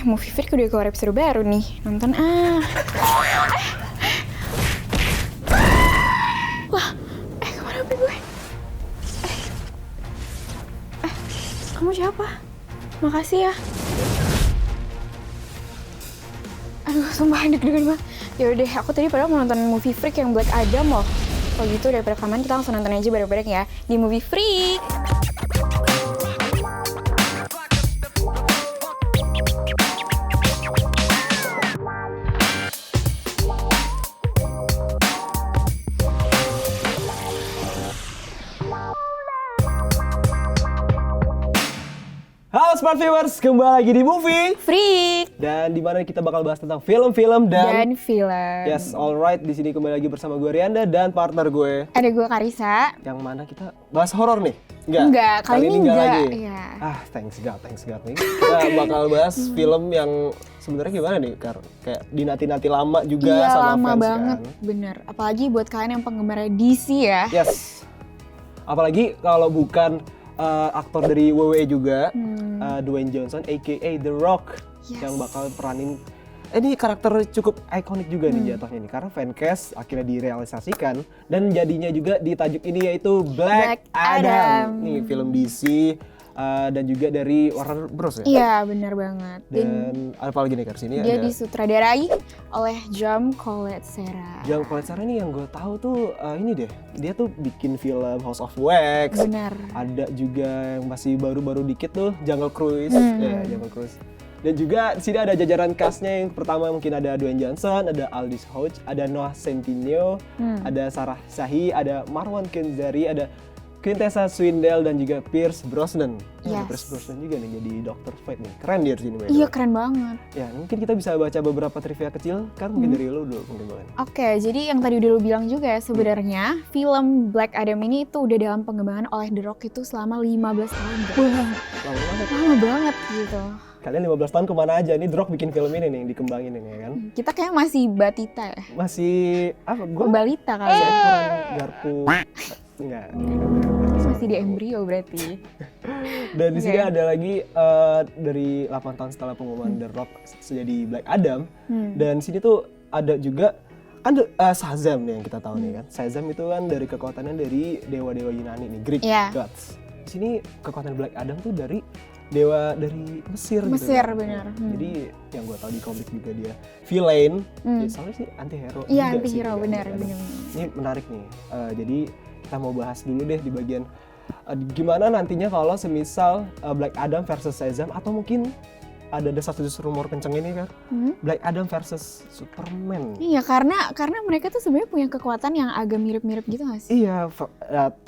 Movie Freak udah keluar episode baru nih. Nonton ah. Wah, kemana HP gue? Kamu siapa? Makasih ya. Aduh, sumpah deg-degan banget. Yaudah, aku tadi padahal mau nonton Movie Freak yang Black Adam loh. Kalau gitu daripada kelamaan kita langsung nonton aja bareng-bareng ya di Movie Freak. Halo Smart Viewers, kembali lagi di Movie Freak dan di mana kita bakal bahas tentang film-film dan film. yes, alright, di sini kembali lagi bersama gue Rianda dan partner gue. Ada gue Karisa. Yang mana kita bahas horor nih? Enggak, kali ini enggak enggak. lagi. Iya. Thanks God nih. Kita bakal bahas film yang sebenarnya gimana nih? Kayak dinanti-nanti lama juga Iya, sama lama fans banget, kan. bener. Apalagi buat kalian yang penggemar DC ya. Yes. Apalagi kalau bukan aktor dari WWE juga, Dwayne Johnson aka The Rock, Yes. yang bakal peranin. Ini karakter cukup ikonik juga nih jatuhnya nih, karena fancast akhirnya direalisasikan dan jadinya juga di tajuk ini yaitu Black Adam. Nih film DC dan juga dari Warner Bros ya. Iya, bener banget. Dan apa lagi nih Kar, sini Dia ada disutradarai oleh John Collet-Serra. John Collet-Serra nih, yang gue tahu tuh ini deh, dia tuh bikin film House of Wax. Bener. Ada juga yang masih baru-baru dikit tuh Jungle Cruise, ya Jungle Cruise. Dan juga di sini ada jajaran castnya, yang pertama mungkin ada Dwayne Johnson, ada Aldis Hodge, ada Noah Centineo, ada Sarah Shahi, ada Marwan Kenzari, ada Quintessa Swindell dan juga Pierce Brosnan. Yes. Pierce Brosnan juga nih jadi Dr. Fate nih, keren dia di sini. Iya, keren banget. Ya, mungkin kita bisa baca beberapa trivia kecil kan, mungkin dari lu dulu mungkin boleh. Oke, jadi yang tadi udah lu bilang juga ya, sebenarnya film Black Adam ini itu udah dalam pengembangan oleh The Rock itu selama 15 tahun. Lama banget. Lama banget gitu. Kalian 15 tahun kemana aja? Nih The Rock bikin film ini nih, dikembangin ini ya kan. Kita kayaknya masih batita ya. Masih apa? Gua Balita kali ya. kurang garpu. Enggak. Masih di embrio berarti. Dan di sini Oke. ada lagi dari 8 tahun setelah pengumuman The Rock jadi Black Adam. Dan sini tuh ada juga kan Shazam nih yang kita tahu nih kan. Shazam itu kan dari kekuatannya dari dewa-dewa Yunani nih, Greek Iya. gods. Di sini kekuatan Black Adam tuh dari dewa dari Mesir gitu. Mesir, kan. benar. Jadi yang gue tahu di komik juga dia villain. Ya, soalnya sih anti-hero Iya, juga anti-hero, sih, benar, Black Adam. benar. Ini menarik nih. Jadi kita mau bahas dulu deh di bagian gimana nantinya kalau semisal Black Adam versus Shazam, atau mungkin ada desas-desus rumor kenceng ini kan, Black Adam versus Superman. Iya, karena mereka tuh sebenarnya punya kekuatan yang agak mirip-mirip gitu nggak sih? Iya,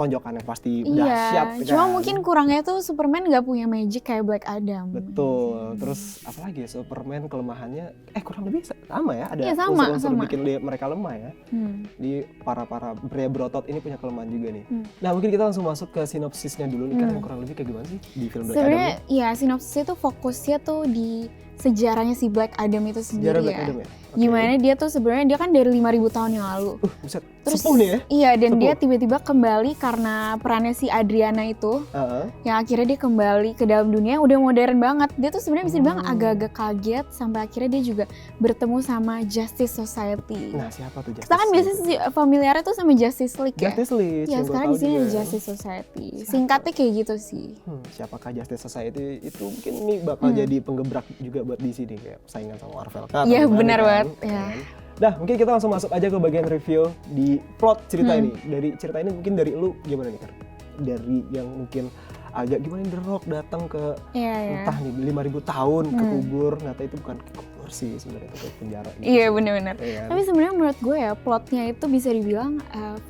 tonjokannya pasti Iya, dahsyat cuma kan. mungkin kurangnya tuh Superman nggak punya magic kayak Black Adam. Betul. Terus apalagi ya, Superman kelemahannya kurang lebih sama ya, ada Iya, sama, unsur-unsur sama. bikin mereka lemah ya. Di para pria berotot ini punya kelemahan juga nih. Hmm. Nah, mungkin kita langsung masuk ke sinopsisnya dulu nih kan, kurang lebih kayak gimana sih di film Black Adam Sebenarnya ini? ya sinopsisnya tuh fokusnya tuh di sejarahnya si Black Adam itu Sejarah sendiri Black ya. Adam ya? Oke. Gimana dia tuh sebenarnya dia kan dari 5.000 tahun yang lalu. Buset, Terus sepuh nih ya? Iya, dan Sepuh. dia tiba-tiba kembali karena perannya si Adriana itu. Heeh. Yang akhirnya dia kembali ke dalam dunia udah modern banget. Dia tuh sebenarnya bisa dibilang agak-agak kaget sampai akhirnya dia juga bertemu sama Justice Society. Nah, siapa tuh Justice Kita kan biasanya League? familiarnya tuh sama Justice League ya. Justice League. Ya yang gua sekarang tahu di sini juga. ada Justice Society. Singkatnya kayak gitu sih. Siapakah Justice Society itu mungkin ini bakal jadi penggebrak juga buat di sini kayak saingan sama Marvel kan? Iya, atau gimana benar kan? banget, Ya ya. kan? Nah, mungkin kita langsung masuk aja ke bagian review di plot cerita ini. Dari cerita ini mungkin dari lu gimana nih, Kar? Dari yang mungkin agak gimana The Rock datang ke Iya, iya. entah nih 5.000 tahun ke kubur, ternyata itu bukan ke kubur sih sebenarnya, itu ke penjara gitu. Iya, benar-benar. Iya kan? Tapi sebenarnya menurut gue ya plotnya itu bisa dibilang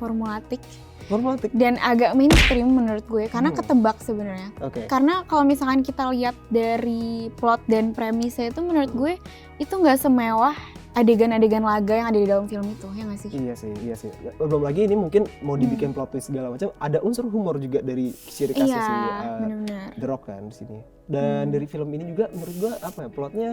formulatik Romantik. dan agak mainstream menurut gue karena ketebak sebenarnya. Oke. Karena kalau misalkan kita lihat dari plot dan premisnya itu menurut gue itu nggak semewah adegan-adegan laga yang ada di dalam film itu, ya nggak sih? Iya sih. Belum lagi ini mungkin mau dibikin plot twist segala macam, ada unsur humor juga dari ciri khasnya Iya, si benar-benar. The Rock kan di sini. Dan dari film ini juga menurut gua apa ya, plotnya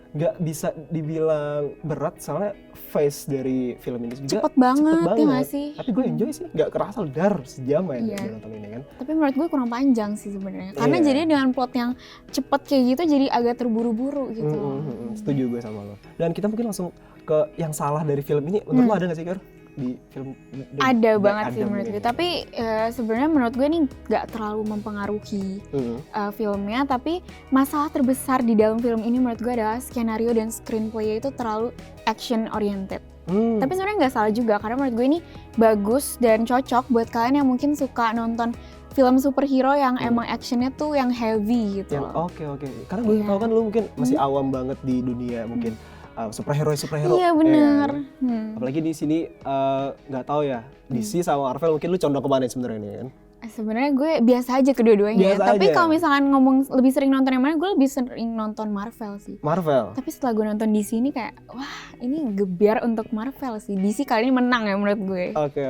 nggak bisa dibilang berat soalnya face dari film ini juga Cepet banget, ya nggak sih? Tapi gue enjoy sih, nggak kerasa dar sejam ya Iya. gue nonton ini kan. Tapi menurut gue kurang panjang sih sebenarnya. Karena Iya. jadi dengan plot yang cepet kayak gitu jadi agak terburu-buru gitu. Setuju gue sama lo. Dan kita mungkin langsung ke yang salah dari film ini. Menurut lo ada nggak sih, Kar? Di film Ada Black banget sih Adam menurut ini? gue. Tapi sebenarnya menurut gue ini nggak terlalu mempengaruhi filmnya. Tapi masalah terbesar di dalam film ini menurut gue adalah skenario dan screenplay itu terlalu action oriented. Tapi sebenarnya nggak salah juga karena menurut gue ini bagus dan cocok buat kalian yang mungkin suka nonton film superhero yang emang actionnya tuh yang heavy gitu. Oke. Karena gue tahu kan lo mungkin masih awam banget di dunia mungkin superhero. Iya benar. Apalagi di sini nggak tahu ya DC sama Marvel mungkin lu condong kemana sebenarnya ini kan? Sebenarnya gue biasa aja kedua-duanya. Biasa Tapi aja. kalau misalkan ngomong lebih sering nonton yang mana, gue lebih sering nonton Marvel sih. Marvel. Tapi setelah gue nonton DC ini kayak, wah ini gebiar untuk Marvel sih. DC kali ini menang ya menurut gue. Oke.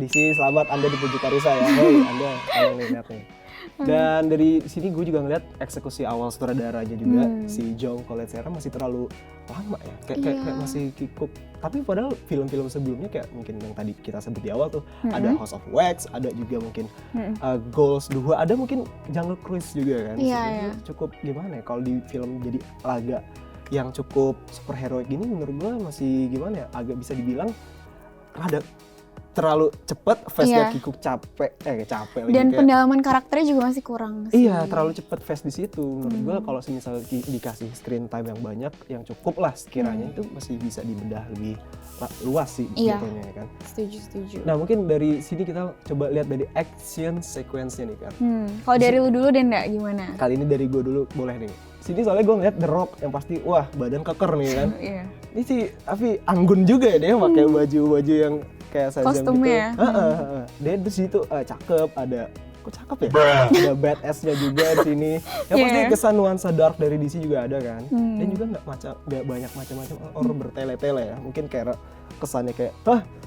DC selamat Anda dipuji Karisa ya. Hey Anda yang lihat nih. Dan dari sini gue juga ngeliat eksekusi awal sutradaranya juga si John Coletzera masih terlalu lama ya, kayak masih kikuk. Tapi padahal film-film sebelumnya kayak mungkin yang tadi kita sebut di awal tuh ada House of Wax, ada juga mungkin Goals 2, ada mungkin Jungle Cruise juga kan. Iya. Cukup gimana ya kalau di film jadi laga yang cukup superhero gini menurut gue masih gimana ya, agak bisa dibilang ada terlalu cepet, face-nya kikuk capek lagi. Dan kayak, pendalaman karakternya juga masih kurang sih. iya, terlalu cepet face di situ. Menurut gue kalau misalnya dikasih screen time yang banyak, yang cukup lah sekiranya itu masih bisa dibedah lebih luas sih sebetulnya ya kan. Setuju. Nah mungkin dari sini kita coba lihat dari action sequence-nya nih kan. Kalau dari lu dulu dan enggak gimana? Kali ini dari gue dulu boleh nih. Sini soalnya gue ngeliat The Rock yang pasti wah badan keker nih kan. Iya. Ini sih tapi anggun juga ya dia pakai baju-baju yang kayak Shazam Kostumnya gitu. Dia di situ cakep, ada kok cakep ya? Ada badass-nya juga di sini. Yang pasti kesan nuansa dark dari DC juga ada kan. Dan juga nggak banyak macam-macam orang bertele-tele ya. Mungkin kayak kesannya kayak,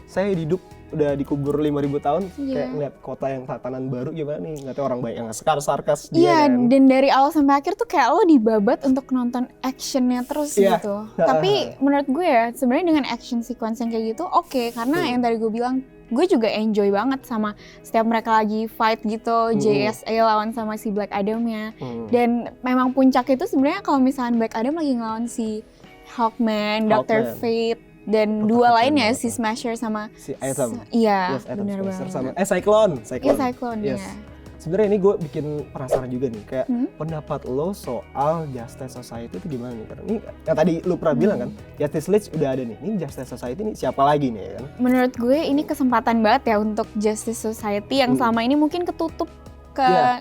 saya hidup udah dikubur 5.000 tahun, kayak ngeliat kota yang tatanan baru gimana nih, ngeliatnya orang baik yang sarkas dia Iya, kan. dan dari awal sampai akhir tuh kayak lo dibabat untuk nonton actionnya terus gitu. Tapi menurut gue ya, sebenarnya dengan action sequence yang kayak gitu oke, karena yang tadi gue bilang, gue juga enjoy banget sama setiap mereka lagi fight gitu, JSA lawan sama si Black Adam-nya. Dan memang puncak itu sebenarnya kalau misalnya Black Adam lagi ngelawan si Hawkman, Dr. Fate, dan dua lainnya si Smasher sama si Atom. Iya, Atom benar Smasher banget. sama Cyclone. Iya, Cyclone ya. Sebenarnya ini gue bikin penasaran juga nih, kayak pendapat lo soal Justice Society itu gimana nih? Karena ini yang tadi lo pernah bilang kan, Justice League udah ada nih. Ini Justice Society ini siapa lagi nih kan? Menurut gue ini kesempatan banget ya untuk Justice Society yang selama ini mungkin ketutup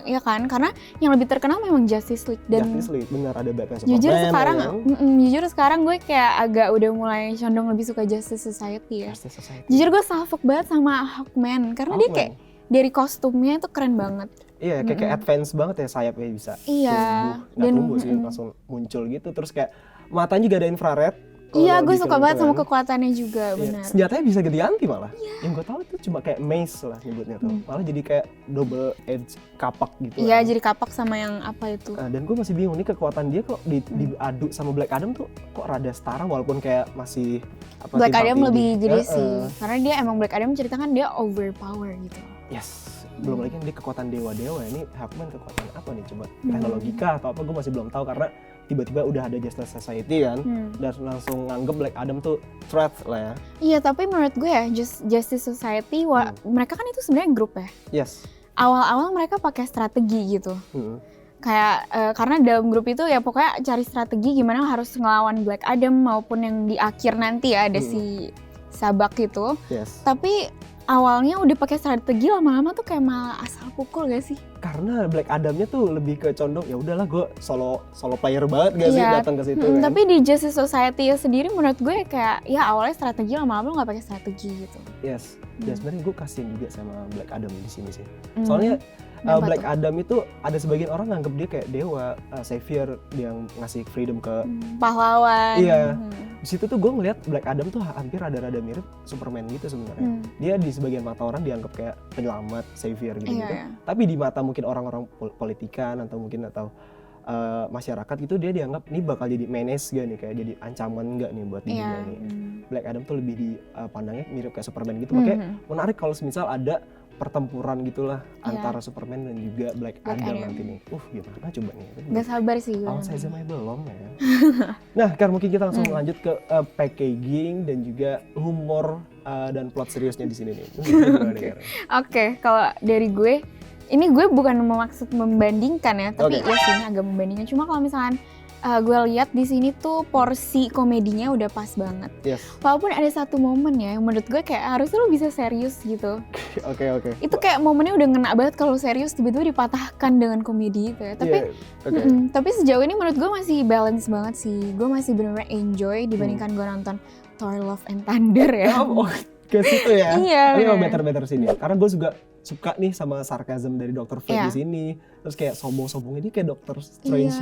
ya kan, karena yang lebih terkenal memang Justice League dan Justice League benar ada Batman Superman. Jujur sekarang gue kayak agak udah mulai condong lebih suka Justice Society ya. Justice Society. Jujur gue salfok banget sama Hawkman karena dia kayak dari kostumnya itu keren banget. Iya, kayak advance banget ya, sayapnya bisa tumbuh sih, langsung muncul gitu. Terus kayak matanya juga ada infrared. Iya, gue suka banget sama kekuatannya juga, benar. Senjatanya bisa ganti-ganti malah. Yang gue tahu itu cuma kayak mace lah nyebutnya tuh. Malah jadi kayak double edge kapak gitu. Iya, jadi kapak sama yang apa itu. Dan gue masih bingung nih kekuatan dia kok diadu sama Black Adam tuh kok rada setara walaupun kayak masih Black Adam lebih gede sih. Karena dia emang Black Adam menceritakan dia overpower gitu. Yes. Belum lagi kan dia kekuatan dewa-dewa. Ini Hawkman kekuatan apa nih? Coba teknologika atau apa gue masih belum tahu karena tiba-tiba udah ada Justice Society kan, dan langsung nganggep Black Adam tuh threat lah ya. Iya, tapi menurut gue ya Justice Society, mereka kan itu sebenarnya grup ya. Yes. Awal-awal mereka pakai strategi gitu. Kayak karena dalam grup itu ya pokoknya cari strategi gimana harus ngelawan Black Adam maupun yang di akhir nanti ya ada si Sabak itu. Yes. Tapi awalnya udah pakai strategi, lama-lama tuh kayak malah asal pukul gak sih? Karena Black Adam-nya tuh lebih ke condong ya udahlah gue solo player banget gak sih datang ke situ kan. Tapi di Justice Society sendiri menurut gue kayak ya awalnya strategi, lama-lama lo gak pakai strategi gitu. Yes. Dan sebenarnya gue kasian juga sama Black Adam di sini sih. Soalnya Black Adam itu ada sebagian orang nganggep dia kayak dewa, savior yang ngasih freedom ke pahlawan. Iya. Di situ tuh gue ngeliat Black Adam tuh hampir rada-rada mirip Superman gitu sebenarnya. Dia di sebagian mata orang dianggap kayak penyelamat, savior gitu. Tapi di mata mungkin orang-orang politikan atau mungkin masyarakat gitu dia dianggap ini bakal jadi menace gak nih, kayak jadi ancaman nggak nih buat dirinya nih. Black Adam tuh lebih dipandangnya mirip kayak Superman gitu, makanya menarik kalau misal ada pertempuran gitulah antara Superman dan juga Black Adam nanti nih. Gimana coba nih? Gak sabar sih gue. Saya belum ya. Nah, kan mungkin kita langsung lanjut ke packaging dan juga humor dan plot seriusnya di sini nih. Oke, kalau dari gue, ini gue bukan maksud membandingkan ya, tapi ya sih ini agak membandingkan. Cuma kalau misalkan gue lihat di sini tuh porsi komedinya udah pas banget. Walaupun ada satu momen ya, yang menurut gue kayak harusnya lo bisa serius gitu. Oke. Itu kayak momennya udah ngena banget kalau serius tiba-tiba dipatahkan dengan komedi gitu ya. Tapi sejauh ini menurut gue masih balance banget sih. Gue masih benar-benar enjoy dibandingkan gue nonton Thor Love and Thunder ya. Ke situ ya. Iya. Tapi emang better sini. Karena gue juga suka nih sama sarkasm dari Dr. Fate di sini. Terus kayak sombong-sombongnya dia kayak Doctor Strange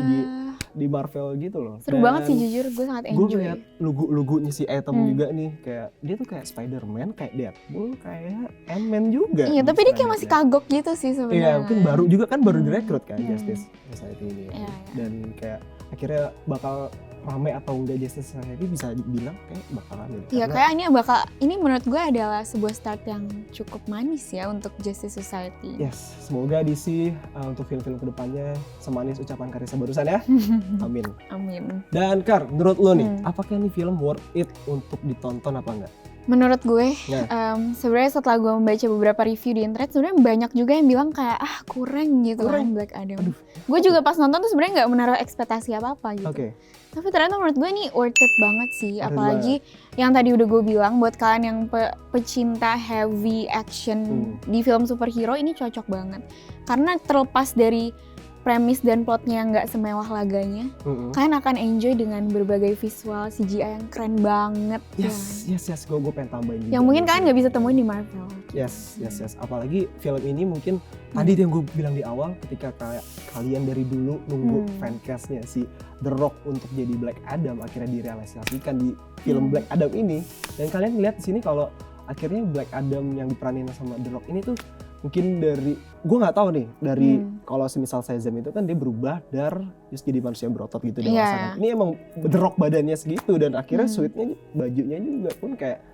di Marvel gitu loh. Seru banget sih jujur, gue sangat enjoy. Gue ngeliat lugu-lugunya si Atom juga nih, kayak dia tuh kayak Spider-Man, kayak Deadpool, kayak Ant-Man juga. Iya, tapi dia kayak masih kagok gitu sih sebenarnya. Iya, mungkin baru juga kan baru direkrut kan Justice Society ini. Dan kayak akhirnya bakal rame atau enggak Justice Society bisa dibilang kayak bakalan gitu. Iya, kayak ini menurut gue adalah sebuah start yang cukup manis ya untuk Justice Society. Yes, semoga DC untuk film-film kedepannya semanis ucapan Karissa barusan ya. Amin. Dan Kar, menurut lo nih, apakah ini film worth it untuk ditonton apa enggak? Menurut gue, sebenarnya setelah gue membaca beberapa review di internet, sebenarnya banyak juga yang bilang kayak kurang gitu kan Black Adam. Gue juga pas nonton tuh sebenarnya nggak menaruh ekspektasi apa-apa gitu. Tapi ternyata menurut gue ini worth it banget sih, apalagi yang tadi udah gue bilang buat kalian yang pecinta heavy action di film superhero ini cocok banget. Karena terlepas dari premis dan plotnya yang nggak semewah laganya, kalian akan enjoy dengan berbagai visual CGI yang keren banget. Yes, gue pengen tambahin juga. Yang mungkin kalian nggak bisa temuin di Marvel. Yes. Apalagi film ini mungkin tadi yang gue bilang di awal, ketika kayak kalian dari dulu nunggu fancastnya si The Rock untuk jadi Black Adam, akhirnya direalisasikan di film Black Adam ini. Dan kalian lihat di sini kalau akhirnya Black Adam yang diperanin sama The Rock ini tuh mungkin dari, gue nggak tahu nih, dari kalau semisal Shazam itu kan dia berubah terus jadi manusia berotot gitu dewasa. Ini emang The Rock badannya segitu dan akhirnya suitnya, bajunya juga pun kayak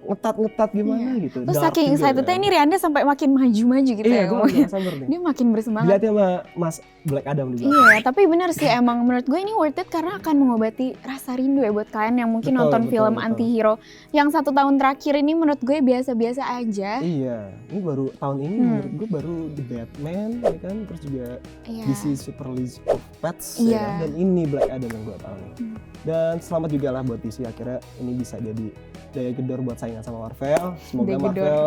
ngetat gimana gitu. Terus saking excitednya ini Rianda sampai makin maju-maju gitu ya. Iya, gue sabar nih. Dia makin bersemangat. Dilihatnya sama Mas Black Adam juga. Iya, tapi benar sih emang menurut gue ini worth it karena akan mengobati rasa rindu ya buat kalian yang mungkin nonton film anti-hero yang 1 tahun terakhir ini menurut gue biasa-biasa aja. Iya, ini baru tahun ini menurut gue baru The Batman ya kan, terus juga DC Super League of Pets ya kan? Dan ini Black Adam yang gue tahu nih. Dan selamat juga lah buat DC, akhirnya ini bisa jadi daya gedor buat saingan sama Marvel. Semoga Marvel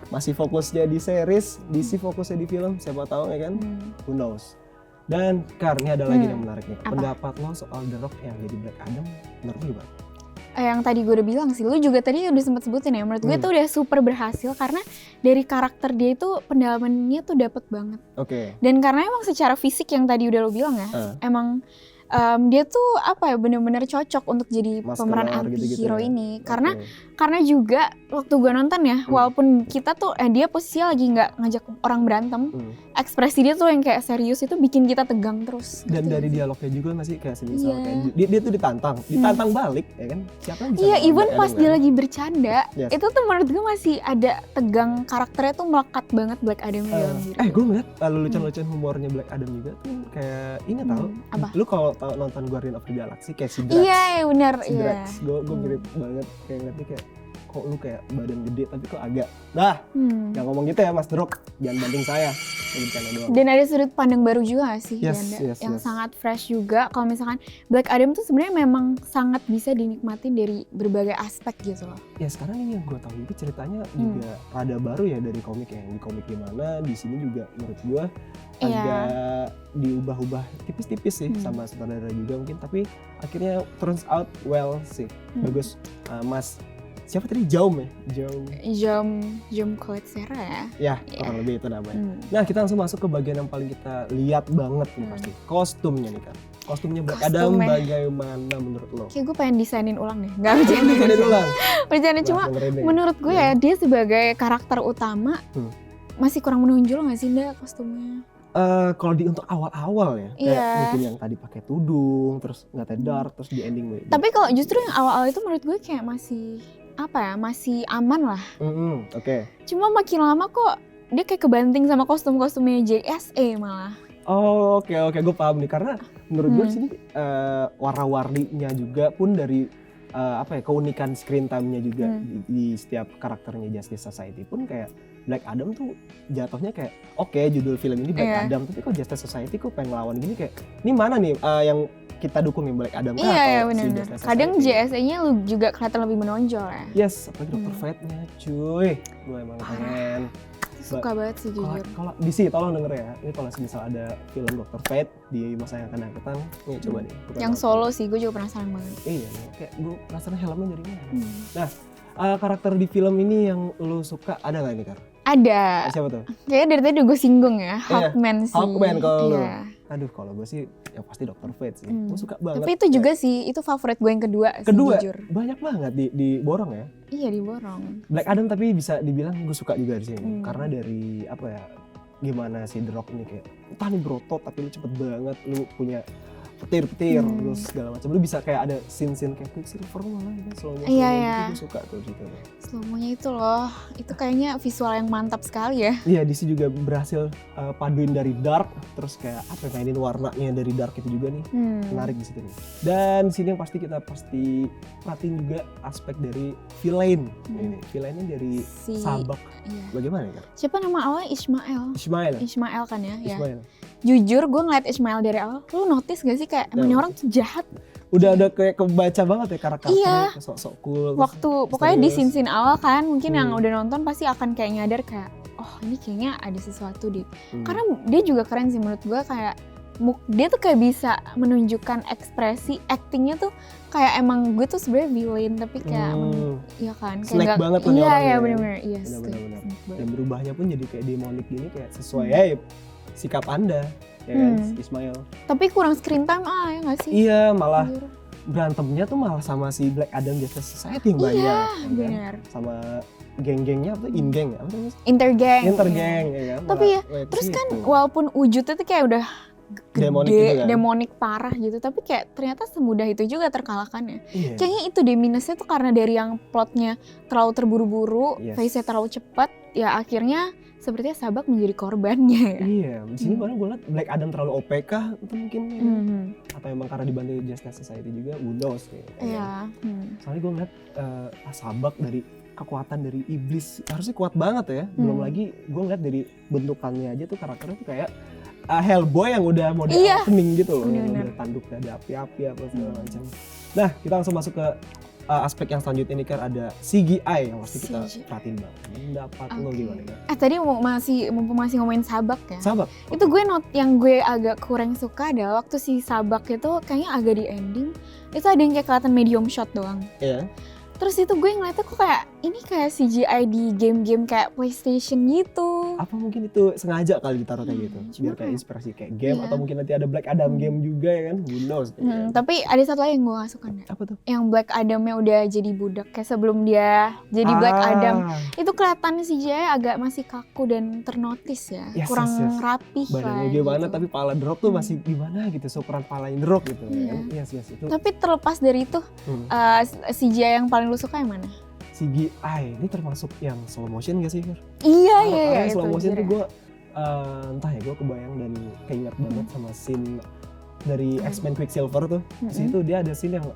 masih fokusnya di series, DC fokusnya di film, siapa tahu ya kan? Who knows. Dan Kar, ini ada lagi yang menarik nih. Pendapat lo soal The Rock yang jadi Black Adam, menurut lo gimana? Yang tadi gue udah bilang sih, lo juga tadi udah sempat sebutin ya, menurut gue tuh udah super berhasil karena dari karakter dia itu pendalamannya tuh dapet banget. Dan karena emang secara fisik yang tadi udah lo bilang ya, emang dia tuh bener-bener cocok untuk jadi pemeran anti-hero ini. Karena juga waktu gue nonton ya, walaupun kita tuh dia posisinya lagi nggak ngajak orang berantem, ekspresi dia tuh yang kayak serius itu bikin kita tegang terus. Dan dari dialognya juga masih kayak semisal kayak dia tuh ditantang balik ya kan? Siapa yang bisa? Iya, even pas dia lagi bercanda, itu tuh menurut gue masih ada tegang, karakternya tuh melekat banget Black Adam di dalam diri. Gue ngeliat lelucon-lelucon humornya Black Adam juga tuh kayak ini tau. Lu kalau nonton Guardian of the Galaxy kayak si Drax. Iya, benar. Drax, gue mirip banget kayak ngerti kayak kok lu kayak badan gede tapi kok agak jangan ngomong gitu ya Mas The Rock, jangan banding saya. Dan ada sudut pandang baru juga gak sih yang sangat fresh juga. Kalau misalkan Black Adam tuh sebenarnya memang sangat bisa dinikmati dari berbagai aspek gitu loh. Ya sekarang ini yang gue tahu itu ceritanya juga rada baru ya dari komik ya. Di komik gimana, di sini juga menurut gue agak diubah-ubah tipis-tipis sih sama sutradara juga mungkin, tapi akhirnya turns out well sih. Bagus. Mas siapa tadi? Jaume Collet-Serra ya? Ya, kurang lebih itu namanya. Nah, kita langsung masuk ke bagian yang paling kita lihat banget nih pasti. Kostumnya nih kan. Kostumnya Black Adam bagaimana menurut lo? Kayak gue pengen desainin ulang deh. Gak bercanda. Cuma menurut gue ya dia sebagai karakter utama masih kurang menonjol gak sih Nda kostumnya? Kalau untuk awal-awal ya, kayak mungkin yang tadi pakai tudung, terus ngeliatnya dark, terus di ending. Tapi kalau justru yang awal-awal itu menurut gue kayak masih masih aman lah. Oke. Cuma makin lama kok dia kayak kebanting sama kostum-kostumnya JSA malah. Oh, oke, gue paham nih, karena menurut gue di sini warna-warninya juga pun dari keunikan screen time-nya juga di setiap karakternya Justice Society pun kayak Black Adam tuh jatuhnya kayak judul film ini Black Adam, tapi kok Justice Society kok pengen ngelawan gini, kayak ini mana nih yang kita dukung nih, Black Adam iya benar. Kadang JSA-nya lu juga kelihatan lebih menonjol ya. Yes, apalagi Dr. Fate-nya cuy, gue emang pengen. Suka banget sih jujur. Kalau DC tolong denger ya, ini kalau misal ada film Dr. Fate di masa yang akan datang, nih coba deh. Yang solo sih, gue juga penasaran banget. Iya, kayak gue penasaran helmnya dari mana. Nah, karakter di film ini yang lu suka ada nggak nih, Kar? Ada. Siapa tuh? Kayaknya dari tadi udah gue singgung ya, Hawkman sih. Hawkman kalau lu. Iya. Aduh, kalau gue sih ya pasti Dr. Fate sih. Gue suka banget. Tapi itu juga sih, itu favorit gue yang kedua sih jujur. Banyak banget di borong ya. Iya, diborong. Black Adam tapi bisa dibilang gue suka juga di sini. Karena dari gimana sih The Rock ini kayak entah nih berotot tapi lu cepet banget, lu punya petir-petir terus segala macam. Lu bisa kayak ada scene-scene kayak Quicksilver malah gitu, slow motion. Iya. Gue suka tuh gitu. Slow-monya itu loh, itu kayaknya visual yang mantap sekali ya. Iya, DC juga berhasil paduin dari dark, terus kayak mainin warnanya dari dark itu juga nih. Menarik di situ nih. Dan di sini yang kita pasti perhatiin juga aspek dari villain. Ini villainnya dari Sabak. Iya. Bagaimana ya? Siapa nama awalnya? Ismail kan ya? Ismail. Ya. Jujur gue ngeliat Ismail dari awal, lu notice gak sih kayak emang orang tuh jahat? Udah ada kayak kebaca banget ya karakternya, iya. sok-sok cool. Pokoknya di scene awal kan, mungkin yang udah nonton pasti akan kayak nyadar kayak, oh ini kayaknya ada sesuatu deh. Karena dia juga keren sih menurut gue, kayak dia tuh kayak bisa menunjukkan ekspresi, actingnya tuh kayak emang gue tuh sebenarnya villain tapi kayak iya kan, kayak Slack banget tuh iya benar-benar, iya. Dan berubahnya pun jadi kayak demonic gini, kayak sesuai sikap Anda, ya kan, Ismail. Tapi kurang screen time ya nggak sih? Iya, malah berantemnya tuh malah sama si Black Adam Justice Society yang banyak. Iya, kan? benar. Sama geng-gengnya in-gang, apa namanya? Intergang, ya kan. Tapi terus kan walaupun wujudnya tuh kayak udah demonik gitu kan? Demonik parah gitu, tapi kayak ternyata semudah itu juga terkalahkan ya. Iya. Kayaknya itu deh minusnya tuh, karena dari yang plotnya terlalu terburu-buru, face-nya terlalu cepat, ya akhirnya sepertinya Sabak menjadi korbannya ya. Iya, di sini malah gue liat Black Adam terlalu OP kah? Itu mungkin atau emang karena dibantu Justice Society juga, who knows nih. Iya. Soalnya gue ngeliat Sabak dari kekuatan dari iblis harusnya kuat banget ya. Belum lagi gue ngeliat dari bentukannya aja tuh karakternya tuh kayak Hellboy yang udah model opening gitu loh. Yang udah tanduk ada api-api apa segala macam. Nah, kita langsung masuk ke aspek yang selanjutnya ini, kan ada CGI yang pasti kita perhatiin banget. Pendapat lo gimana kan? Tadi mumpung masih ngomongin Sabak ya. Sabak. Itu yang gue agak kurang suka adalah waktu si Sabak itu kayaknya agak di ending, itu ada yang kayak kelihatan medium shot doang. Iya. Terus itu gue ngeliatnya kok kayak ini kayak CGI di game-game kayak PlayStation gitu. Apa mungkin itu sengaja kali ditaruh kayak gitu? Biar kayak inspirasi kayak game, atau mungkin nanti ada Black Adam game juga ya kan? Who knows? Tapi ada satu lagi yang gue gak suka nih. Apa tuh? Yang Black Adamnya udah jadi budak, kayak sebelum dia jadi Black Adam. Itu kelihatannya CGI agak masih kaku dan ternotis ya. Kurang rapih lah. Badannya gimana gitu. Tapi pala The Rock tuh masih gimana gitu, seukuran palanya The Rock gitu. Iya. Yes, itu. Tapi terlepas dari itu, CGI yang paling lu suka yang mana? CGI ini termasuk yang slow motion gak sih, Fir? Iya. Slow motion tuh gue entah ya, gue kebayang dan keinget banget sama scene dari X-Men Quicksilver tuh. Di situ dia ada scene yang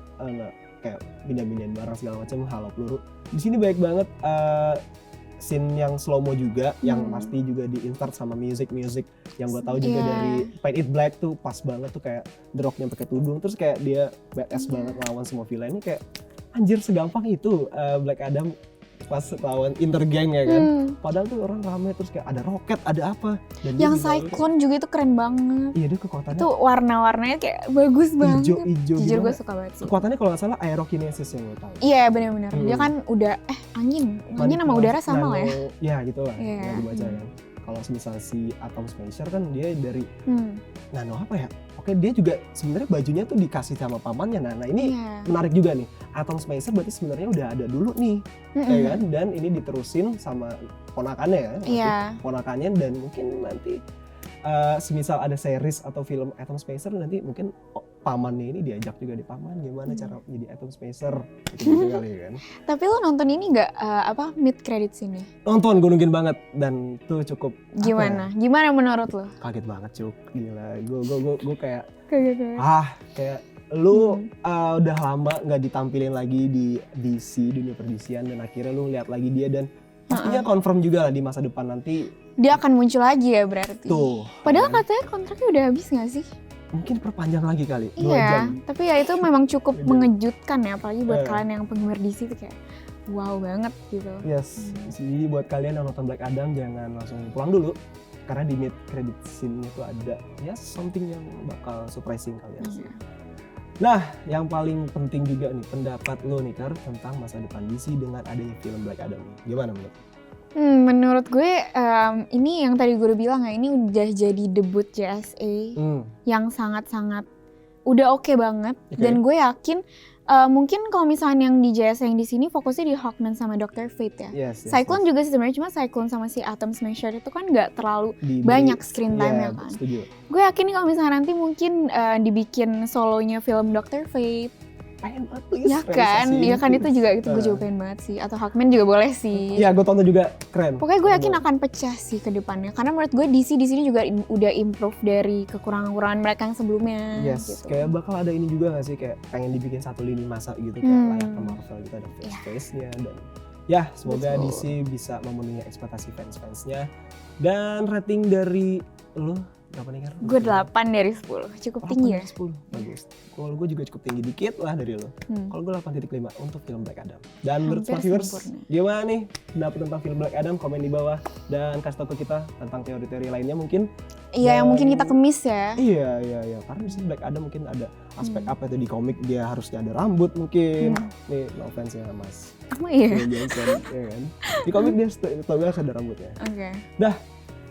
kayak pindah-pindahin barang segala macam, halau peluru. Di sini banyak banget scene yang slow mo juga, yang pasti juga di-insert sama music yang gue tahu juga dari Paint It Black tuh pas banget tuh, kayak The Rock-nya pakai tudung, terus kayak dia badass banget lawan semua villain. Ini kayak anjir segampang itu Black Adam pas lawan Intergang ya kan. Padahal tuh orang rame, terus kayak ada roket, ada apa. Dan yang Cyclone juga itu keren banget. Iya, dia kekuatannya. Itu warna-warnanya kayak bagus banget. Hijau. Jujur gue suka banget sih. Kekuatannya kalau nggak salah aerokinesis yang gue tahu. Iya benar-benar. Dia kan udah angin sama udara sama lah ya. Iya gitu lah. Yang dibaca kan. Kalau misalnya si Atom Smasher kan dia dari nano apa ya? Oke, dia juga sebenarnya bajunya tuh dikasih sama pamannya. Nah ini menarik juga nih. Atom Smasher berarti sebenarnya udah ada dulu nih, ya kan? Dan ini diterusin sama ponakannya ya. Ponakannya, dan mungkin nanti semisal ada series atau film Atom Spacer, nanti mungkin pamannya ini diajak juga di paman gimana cara jadi Atom Spacer gitu kali kan. Tapi lo nonton ini nggak mid credit scene-nya? Nonton, gue nungguin banget dan tuh cukup Gimana? Gimana menurut lo? Kaget banget cuk, gila. Gue kayak Kaget. kayak lu udah lama nggak ditampilin lagi di DC, dunia perdisian, dan akhirnya lu lihat lagi dia dan pastinya confirm juga lah di masa depan nanti dia akan muncul lagi ya berarti. tuh. Padahal katanya kontraknya udah habis nggak sih? Mungkin perpanjang lagi kali, 2 Iya, jam. tapi ya itu memang cukup Iya. mengejutkan ya, apalagi buat kalian yang penggemar DC itu kayak wow banget gitu. Yes, jadi buat kalian yang nonton Black Adam jangan langsung pulang dulu, karena di mid credit scene itu ada ya something yang bakal surprising kalian sih. Nah, yang paling penting juga nih pendapat lo nih Kar tentang masa depan DC dengan adanya film Black Adam nih. Gimana menurut? Menurut gue ini yang tadi gue udah bilang ya, ini udah jadi debut JSA yang sangat-sangat udah oke banget. Dan gue yakin mungkin kalau misalnya yang di JSA yang di sini fokusnya di Hawkman sama Dr. Fate ya. Yes, Cyclone juga sih sebenarnya, cuma Cyclone sama si Atom Smasher itu kan nggak terlalu banyak screen time ya kan. Setuju. Gue yakin nih kalau misalnya nanti mungkin dibikin solonya film Dr. Fate. Pengen banget please. Ya kan, ya kan itu juga gue juga pengen banget sih. Atau Hawkman juga boleh sih. Iya, gue tonton juga keren. Pokoknya gue yakin akan pecah sih ke depannya. Karena menurut gue DC di sini juga udah improve dari kekurangan-kekurangan mereka yang sebelumnya. Yes, gitu. kayak bakal ada ini juga gak sih, kayak pengen dibikin satu lini masa gitu kayak layaknya Marvel gitu, ada face-nya dan ya semoga Betul. DC bisa memenuhi ekspektasi fans-fansnya. Dan rating dari lo berapa nih Kar? Gue 8 dari 10, cukup tinggi ya. 10, bagus. Kalau gue juga cukup tinggi dikit lah dari lo. Kalau gue 8.5 untuk film Black Adam. Dan menurut Hampir viewers, sempurna. gimana nih pendapat tentang film Black Adam? Komen di bawah dan kasih tahu ke kita tentang teori-teori lainnya mungkin. Iya, yang mungkin kita kemis ya. Iya. Karena di sini Black Adam mungkin ada aspek apa itu di komik, dia harusnya ada rambut mungkin. Nih, no offense ya Mas. Oh iya. Dwayne Johnson, ya kan? Di komik dia tau harus ada rambutnya. Oke.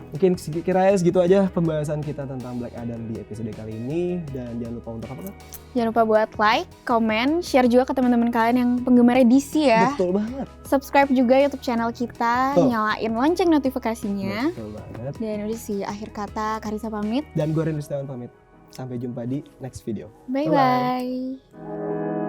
Mungkin kira-kira segitu aja pembahasan kita tentang Black Adam di episode kali ini. Dan jangan lupa untuk apa kan? Jangan lupa buat like, comment, share juga ke teman-teman kalian yang penggemar DC ya. Betul banget. Subscribe juga YouTube channel kita, nyalain lonceng notifikasinya. Betul banget. Dan udah sih, akhir kata Karissa pamit. Dan gue Ren Listiawan pamit. Sampai jumpa di next video. Bye-bye.